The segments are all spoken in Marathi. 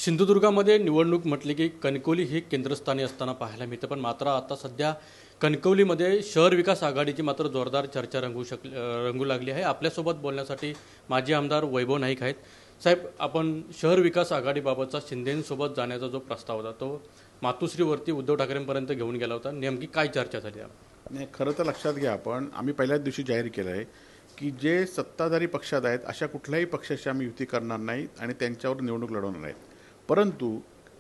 सिंधुदुर्गामध्ये निवडणूक म्हटली की कणकवली हे केंद्रस्थानी असताना पाहायला मिळतं, पण मात्र आता सध्या कणकवलीमध्ये शहर विकास आघाडीची मात्र जोरदार चर्चा रंगू लागली आहे। आपल्यासोबत बोलण्यासाठी माजी आमदार वैभव नाईक आहेत। साहेब, आपण शहर विकास आघाडीबाबतचा शिंदेंसोबत जाण्याचा जो प्रस्ताव होता तो मातोश्रीवरती उद्धव ठाकरेंपर्यंत घेऊन गेला होता, नेमकी काय चर्चा झाली? नाही, खरं तर लक्षात घ्या, आम्ही पहिल्याच दिवशी जाहीर केलं आहे की जे सत्ताधारी पक्षात आहेत अशा कुठल्याही पक्षाशी आम्ही युती करणार नाही आणि त्यांच्यावर निवडणूक लढवणार नाहीत। परंतु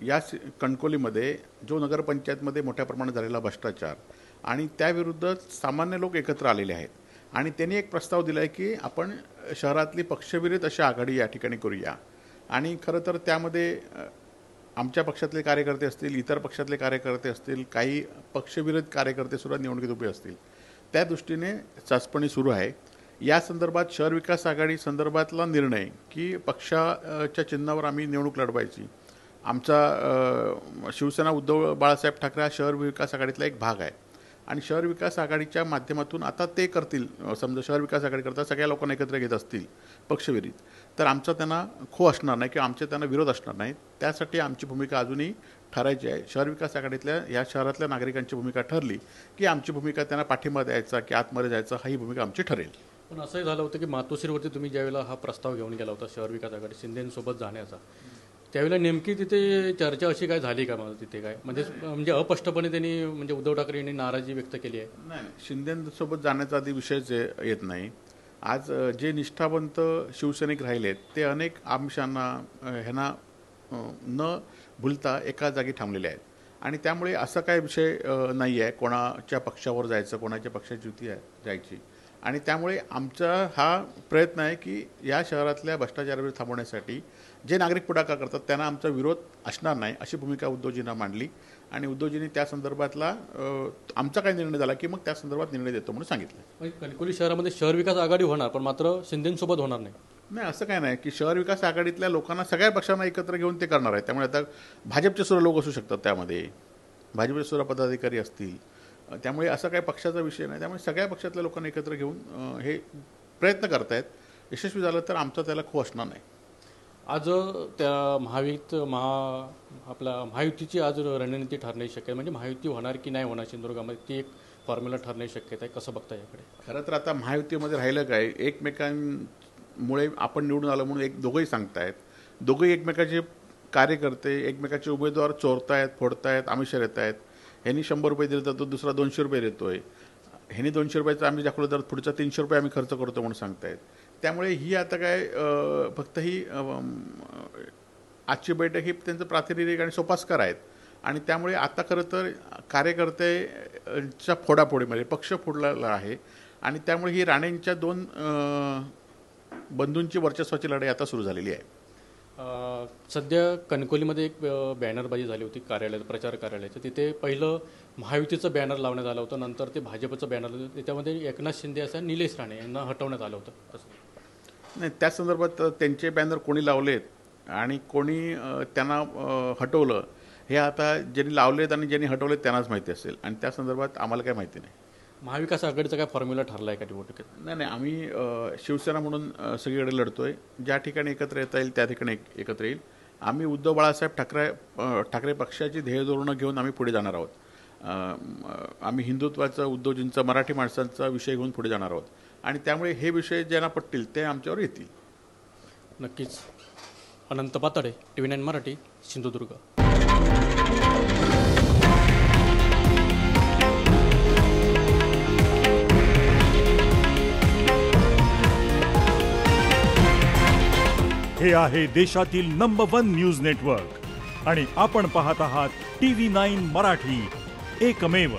या कणकवलीमध्ये जो नगरपंचायतमध्ये मोठ्या प्रमाणात झालेला भ्रष्टाचार आणि त्याविरुद्ध सामान्य लोक एकत्र आलेले आहेत आणि त्यांनी एक प्रस्ताव दिला आहे की आपण शहरातली पक्षविरहित अशी आघाडी या ठिकाणी करूया। आणि खरं तर त्यामध्ये आमच्या पक्षातले कार्यकर्ते असतील, इतर पक्षातले कार्यकर्ते असतील, काही पक्षविरहित कार्यकर्तेसुद्धा निवडणुकीत उभे असतील, त्या दृष्टीने चाचपणी सुरू आहे। या संदर्भात शहर विकास आघाडी संदर्भातला निर्णय की पक्षाच्या चिन्हावर आम्ही निवडणूक लढवायची, आमचा शिवसेना उद्धव बाळासाहेब ठाकरे हा शहर विकास आघाडीतला एक भाग आहे आणि शहर विकास आघाडीच्या माध्यमातून आता ते करतील, समजा शहर विकास आघाडी करता सगळ्या लोकांना एकत्र घेत असतील पक्षविरहित, तर आमचा त्यांना खो असणार नाही किंवा आमचे त्यांना विरोध असणार नाही। त्यासाठी आमची भूमिका अजूनही ठरायची आहे। शहर विकास आघाडीतल्या या शहरातल्या नागरिकांची भूमिका ठरली की आमची भूमिका त्यांना पाठिंबा द्यायचा की आतमध्ये जायचं, ही भूमिका आमची ठरेल। पण असंही झालं होतं की मातोश्रीवरती तुम्ही ज्यावेळेला हा प्रस्ताव घेऊन गेला होता शहर विकास आघाडी शिंदेंसोबत जाण्याचा, त्यावेळेला नेमकी तिथे चर्चा अशी काय झाली का? मला तिथे काय म्हणजे अस्पष्टपणे त्यांनी म्हणजे उद्धव ठाकरे यांनी नाराजी व्यक्त केली आहे? नाही, शिंदेंसोबत जाण्याचा आधी विषयच येत नाही। आज जे निष्ठावंत शिवसैनिक राहिलेत ते अनेक आमिषांना ह्यांना न भूलता एका जागी थांबलेले आहेत आणि त्यामुळे असा काय विषय नाही आहे कोणाच्या पक्षावर जायचं, कोणाच्या पक्षाची युती जायची। आणि त्यामुळे आमचा हा प्रयत्न आहे की या शहरातल्या भ्रष्टाचाराविरुद्ध थांबवण्यासाठी जे नागरिक पुढाकार करतात त्यांना आमचा विरोध असणार नाही अशी भूमिका उद्धवजींना मांडली आणि उद्धवजींनी त्या संदर्भातला आमचा काय निर्णय झाला की मग त्या संदर्भात निर्णय देतो म्हणून सांगितलं। कणकवली शहरामध्ये शहर विकास आघाडी होणार, पण मात्र शिंदेंसोबत होणार नाही? नाही, असं काय नाही की शहर विकास आघाडीतल्या लोकांना सगळ्या पक्षांना एकत्र घेऊन ते करणार आहे। त्यामुळे आता भाजपचे सुद्धा लोक असू शकतात, त्यामध्ये भाजपचे सुद्धा पदाधिकारी असतील, त्यामुळे असं काही पक्षाचा विषय नाही। त्यामुळे सगळ्या पक्षातल्या लोकांना एकत्र घेऊन हे प्रयत्न करतायत। यशस्वी झालं तर आमचा त्याला खो असणार नाही। आज त्या महायुतीची आज रणनीती ठरणे शक्य आहे, म्हणजे महायुती होणार की नाही होणार सिंधुदुर्गामध्ये ती एक फॉर्म्युला ठरणे शक्यता आहे, कसं बघता याकडे? खरं तर आता महायुतीमध्ये राहिलं काय, एकमेकांमुळे आपण निवडून आलो म्हणून दोघंही सांगतायत, दोघंही एकमेकाचे कार्यकर्ते एकमेकाचे उमेदवार चोरतायत, फोडतायत, आमिष देत आहेत। ह्यांनी 100 रुपये दिले तर तो दुसरा 200 रुपये देतोय, ह्यांनी 200 रुपयाचं आम्ही दाखवलं तर पुढचा 300 रुपये आम्ही खर्च करतो म्हणून सांगतायत। त्यामुळे ही आता काय फक्त ही आजची बैठक ही त्यांचं प्रातिनिधिक आणि सोपास्कार आहेत आणि त्यामुळे आता खरं तर कार्यकर्त्याच्या फोडाफोडीमध्ये पक्ष फोडलेला आहे आणि त्यामुळे ही राणेंच्या 2 बंधूंची वर्चस्वाची लढाई आता सुरू झालेली आहे। सध्या कणकवलीमध्ये एक बॅनरबाजी झाली होती प्रचार कार्यालयाचं, तिथे पहिलं महायुतीचं बॅनर लावण्यात आलं होतं, नंतर ते भाजपचं बॅनर, त्याच्यामध्ये एकनाथ शिंदे असं निलेश राणे यांना हटवण्यात आलं होतं। नाही, त्या संदर्भात त्यांचे बॅनर कोणी लावलेत आणि कोणी त्यांना हटवलं हे आता ज्यांनी लावलेत आणि ज्यांनी हटवलेत त्यांनाच माहिती असेल आणि त्या संदर्भात आम्हाला काय माहिती नाही। महाविकास आघाडीचा काय फॉर्म्युला ठरला आहे का निवडणुकीत? नाही, आम्ही शिवसेना म्हणून सगळीकडे लढतोय, ज्या ठिकाणी एकत्र येता येईल त्या ठिकाणी एकत्र येईल। आम्ही उद्धव बाळासाहेब ठाकरे पक्षाची ध्येय धोरणं घेऊन आम्ही पुढे जाणार आहोत। आम्ही हिंदुत्वाचं, उद्धवजींचा, मराठी माणसांचा विषय घेऊन पुढे जाणार आहोत आणि त्यामुळे हे विषय ज्यांना पटतील ते आमच्यावर येतील। नक्कीच। अनंत पातळे, TV9 मराठी, सिंधुदुर्ग। हे आहे देशातील नंबर 1 न्यूज नेटवर्क आणि आपण पाहत आहात TV9 मराठी, एकमेव।